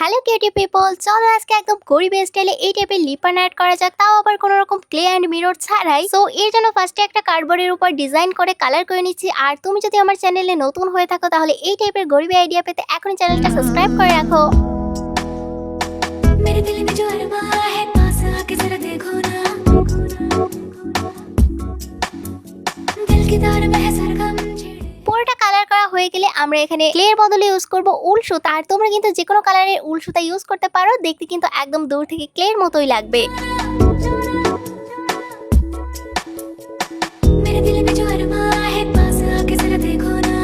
Hello cutie people, চলো আজকে একদম গরিব স্টাইলে এই টাইপের লিপান অ্যাড করা যাক, তাও আবার কোনো রকম ক্লে অ্যান্ড মিরর ছাড়াই। সো এর জন্য ফার্স্টে একটা কার্ডবোর্ডের উপর ডিজাইন করে কালার করে নিচ্ছি। আর তুমি যদি আমার চ্যানেলে নতুন হয়ে থাকো তাহলে এই টাইপের গরিবি আইডিয়া পেতে এখনই চ্যানেলটা সাবস্ক্রাইব করে রাখো। मेरे दिल में जो अरमा है पास आके जरा देखो ना, दिल की तार में है सरगम छेड़े। পুরোটা কালার করা হয়ে গেলে আমরা এখানে ক্লের বদলে ইউজ করব উল সুতা। আর তোমরা কিন্তু যে কোনো কালারের উল সুতা ইউজ করতে পারো, দেখতে কিন্তু একদম দূর থেকে ক্লের মতোই লাগবে। मेरे दिल में जो अरमा है पास आके जरा देखो ना,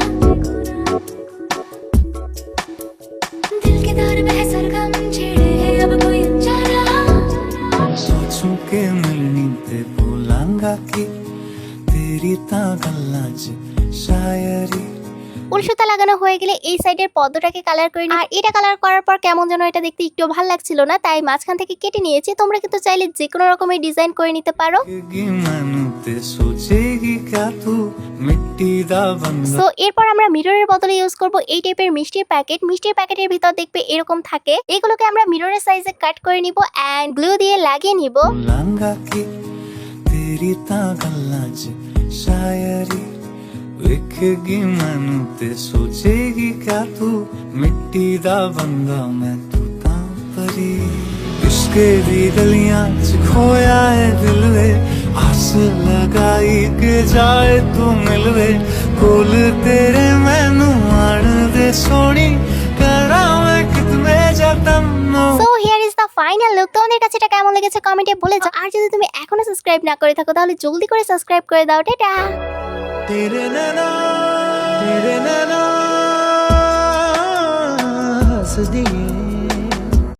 दिल की तार में है सरगम छेड़े अब कोई अनजाना। सोचूं के मिलनी ते भूलांगा कि तेरी ता गल्लां च शायरी। উল সুতা লাগানো হয়ে গেলে এই সাইডের পদ্মটাকে কালার করে নিই। আর এটা কালার করার পর কেমন যেন এটা দেখতে একটু ভালো লাগছিল না, তাই মাঝখান থেকে কেটে নিয়েছি। তোমরা কিন্তু চাইলে যে কোনো রকমের ডিজাইন করে নিতে পারো। मैनू ते सोचेगी क्या तू मिट्टी दा बंदा। সো এরপর আমরা মিররের বদলে ইউজ করব এই টাইপের মিষ্টির প্যাকেট। মিষ্টির প্যাকেটের ভিতর দেখবে এরকম থাকে, এগুলোকে আমরা মিররের সাইজে কাট করে নিব এন্ড গ্লু দিয়ে লাগিয়ে নিব। भूलांगा कि तेरी ता गल्लां च शायरी। वेखेगी मैनू ते सोचेगी क्या तू मिट्टी दा बंदा मैं तू तां परी। इश्क दी गलियां च खोया है दिल वे, आस लगाई के जाए तू मिलवे। कोल तेरे मैनू आण दे सोनी करा मैं कितने जतन। So here is the final look. তোমাদের কাছে এটা কেমন লেগেছে কমেন্টে বলে যাও। আর যদি তুমি এখনো সাবস্ক্রাইব না করে থাকো তাহলে জলদি করে সাবস্ক্রাইব করে দাও। টাটা। तेरे नैना हंस दिए।